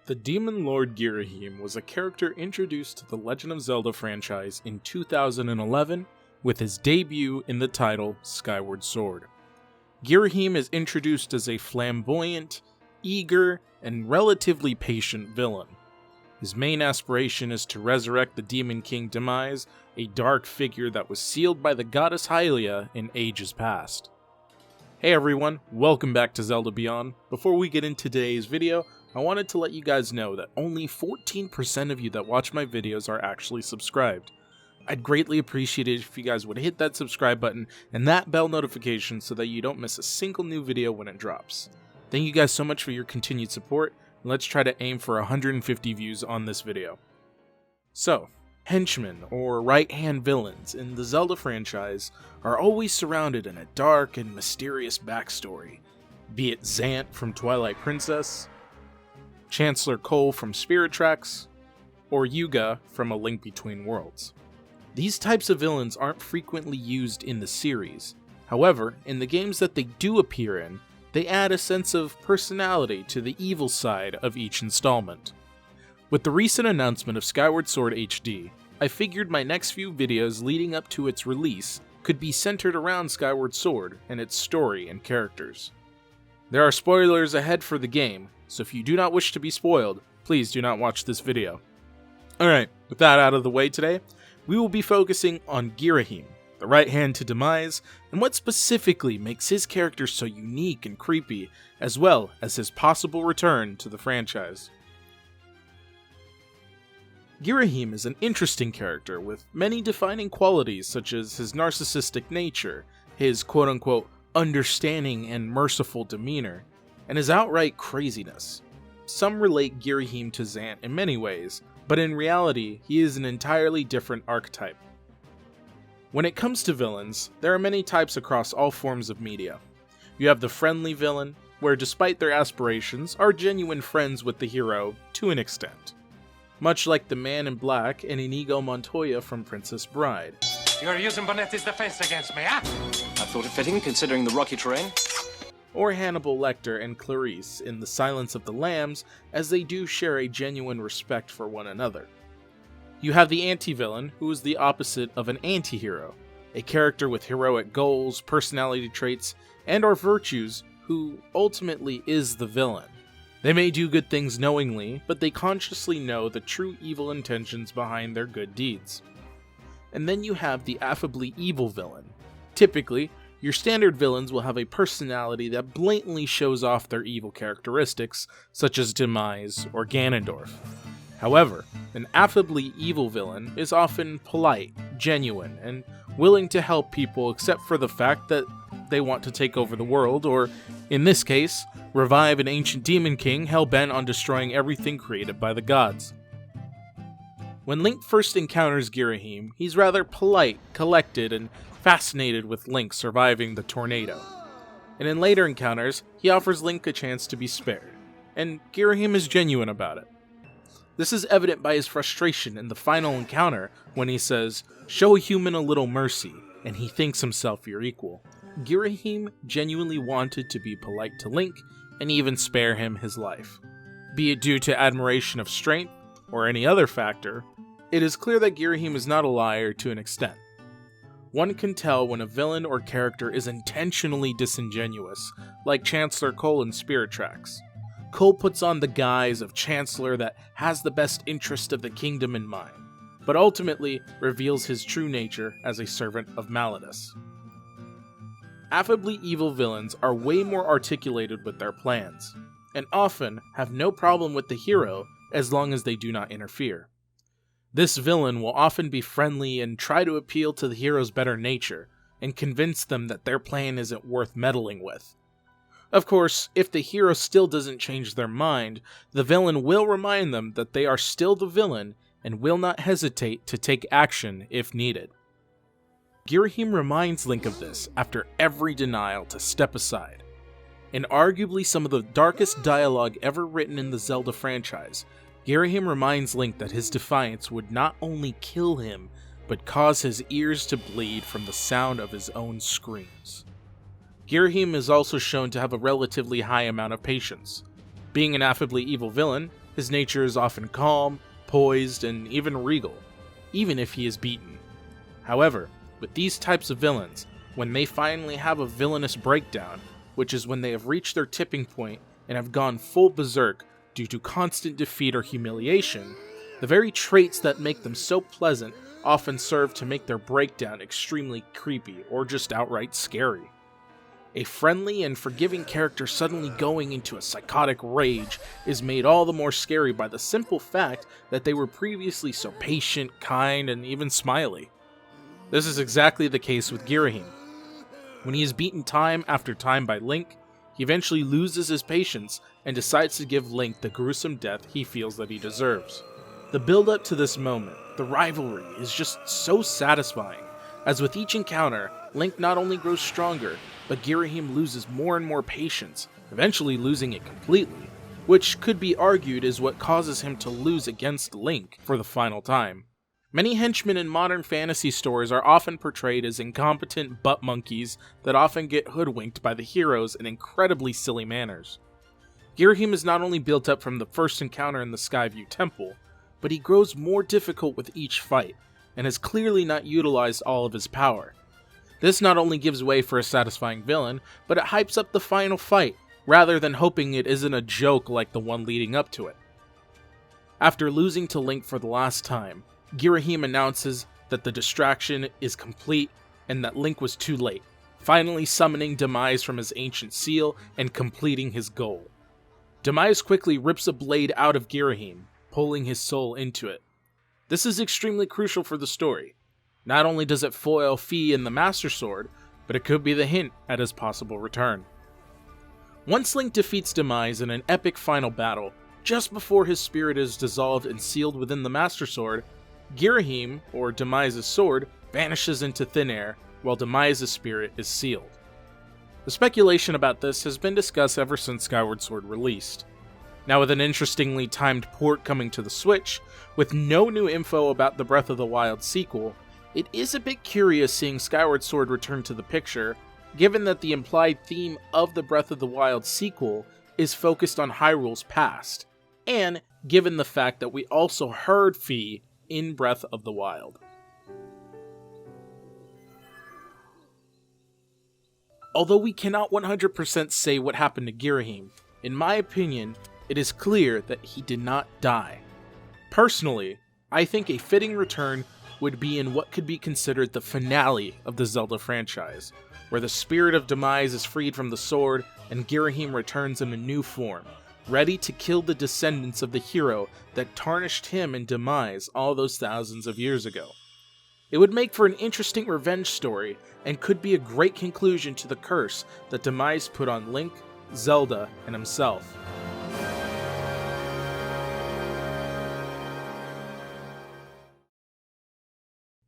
The Demon Lord Ghirahim was a character introduced to the Legend of Zelda franchise in 2011 with his debut in the title Skyward Sword. Ghirahim is introduced as a flamboyant, eager, and relatively patient villain. His main aspiration is to resurrect the Demon King Demise, a dark figure that was sealed by the goddess Hylia in ages past. Hey everyone, welcome back to Zelda Beyond. Before we get into today's video, I wanted to let you guys know that only 14% of you that watch my videos are actually subscribed. I'd greatly appreciate it if you guys would hit that subscribe button and that bell notification so that you don't miss a single new video when it drops. Thank you guys so much for your continued support, and let's try to aim for 150 views on this video. So, henchmen, or right-hand villains, in the Zelda franchise are always surrounded in a dark and mysterious backstory, be it Zant from Twilight Princess, Chancellor Cole from Spirit Tracks, or Yuga from A Link Between Worlds. These types of villains aren't frequently used in the series. However, in the games that they do appear in, they add a sense of personality to the evil side of each installment. With the recent announcement of Skyward Sword HD, I figured my next few videos leading up to its release could be centered around Skyward Sword and its story and characters. There are spoilers ahead for the game, so if you do not wish to be spoiled, please do not watch this video. Alright, with that out of the way today, we will be focusing on Ghirahim, the right hand to Demise, and what specifically makes his character so unique and creepy, as well as his possible return to the franchise. Ghirahim is an interesting character with many defining qualities such as his narcissistic nature, his quote-unquote understanding and merciful demeanor, and his outright craziness. Some relate Ghirahim to Zant in many ways, but in reality, he is an entirely different archetype. When it comes to villains, there are many types across all forms of media. You have the friendly villain, where despite their aspirations, are genuine friends with the hero to an extent. Much like the man in black and Inigo Montoya from Princess Bride. You're using Bonetti's defense against me, huh? I thought it fitting considering the rocky terrain. Or Hannibal Lecter and Clarice in The Silence of the Lambs, as they do share a genuine respect for one another. You have the anti-villain, who is the opposite of an anti-hero, a character with heroic goals, personality traits, and or virtues, who ultimately is the villain. They may do good things knowingly, but they consciously know the true evil intentions behind their good deeds. And then you have the affably evil villain. Typically, your standard villains will have a personality that blatantly shows off their evil characteristics, such as Demise or Ganondorf. However, an affably evil villain is often polite, genuine, and willing to help people except for the fact that they want to take over the world, or, in this case, revive an ancient demon king hell-bent on destroying everything created by the gods. When Link first encounters Ghirahim, he's rather polite, collected, and fascinated with Link surviving the tornado. And in later encounters, he offers Link a chance to be spared, and Ghirahim is genuine about it. This is evident by his frustration in the final encounter when he says, "Show a human a little mercy," and he thinks himself your equal. Ghirahim genuinely wanted to be polite to Link and even spare him his life. Be it due to admiration of strength or any other factor, it is clear that Ghirahim is not a liar to an extent. One can tell when a villain or character is intentionally disingenuous, like Chancellor Cole in Spirit Tracks. Cole puts on the guise of Chancellor that has the best interest of the kingdom in mind, but ultimately reveals his true nature as a servant of Malladus. Affably evil villains are way more articulated with their plans, and often have no problem with the hero as long as they do not interfere. This villain will often be friendly and try to appeal to the hero's better nature, and convince them that their plan isn't worth meddling with. Of course, if the hero still doesn't change their mind, the villain will remind them that they are still the villain and will not hesitate to take action if needed. Ghirahim reminds Link of this after every denial to step aside. In arguably some of the darkest dialogue ever written in the Zelda franchise, Ghirahim reminds Link that his defiance would not only kill him, but cause his ears to bleed from the sound of his own screams. Ghirahim is also shown to have a relatively high amount of patience. Being an affably evil villain, His nature is often calm, poised, and even regal, even if he is beaten. However, with these types of villains, when they finally have a villainous breakdown, which is when they have reached their tipping point and have gone full berserk due to constant defeat or humiliation, the very traits that make them so pleasant often serve to make their breakdown extremely creepy or just outright scary. A friendly and forgiving character suddenly going into a psychotic rage is made all the more scary by the simple fact that they were previously so patient, kind, and even smiley. This is exactly the case with Ghirahim. When he is beaten time after time by Link, he eventually loses his patience and decides to give Link the gruesome death he feels that he deserves. The build up to this moment, the rivalry, is just so satisfying, as with each encounter, Link not only grows stronger, but Ghirahim loses more and more patience, eventually losing it completely, which could be argued is what causes him to lose against Link for the final time. Many henchmen in modern fantasy stories are often portrayed as incompetent butt monkeys that often get hoodwinked by the heroes in incredibly silly manners. Ghirahim is not only built up from the first encounter in the Skyview Temple, but he grows more difficult with each fight, and has clearly not utilized all of his power. This not only gives way for a satisfying villain, but it hypes up the final fight, rather than hoping it isn't a joke like the one leading up to it. After losing to Link for the last time, Ghirahim announces that the distraction is complete and that Link was too late, finally summoning Demise from his ancient seal and completing his goal. Demise quickly rips a blade out of Ghirahim, pulling his soul into it. This is extremely crucial for the story. Not only does it foil Fi and the Master Sword, but it could be the hint at his possible return. Once Link defeats Demise in an epic final battle, just before his spirit is dissolved and sealed within the Master Sword, Ghirahim, or Demise's sword, vanishes into thin air, while Demise's spirit is sealed. The speculation about this has been discussed ever since Skyward Sword released. Now, with an interestingly timed port coming to the Switch, with no new info about the Breath of the Wild sequel, it is a bit curious seeing Skyward Sword return to the picture, given that the implied theme of the Breath of the Wild sequel is focused on Hyrule's past, and given the fact that we also heard Fi in Breath of the Wild. Although we cannot 100% say what happened to Ghirahim, in my opinion, it is clear that he did not die. Personally, I think a fitting return would be in what could be considered the finale of the Zelda franchise, where the spirit of Demise is freed from the sword and Ghirahim returns in a new form, ready to kill the descendants of the hero that tarnished him and Demise all those thousands of years ago. It would make for an interesting revenge story, and could be a great conclusion to the curse that Demise put on Link, Zelda, and himself.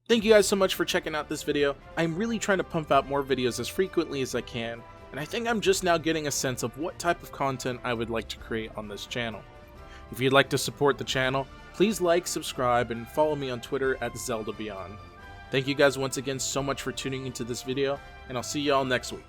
Thank you guys so much for checking out this video. I'm really trying to pump out more videos as frequently as I can, and I think I'm just now getting a sense of what type of content I would like to create on this channel. If you'd like to support the channel, please like, subscribe, and follow me on Twitter at ZeldaBeyond. Thank you guys once again so much for tuning into this video, and I'll see y'all next week.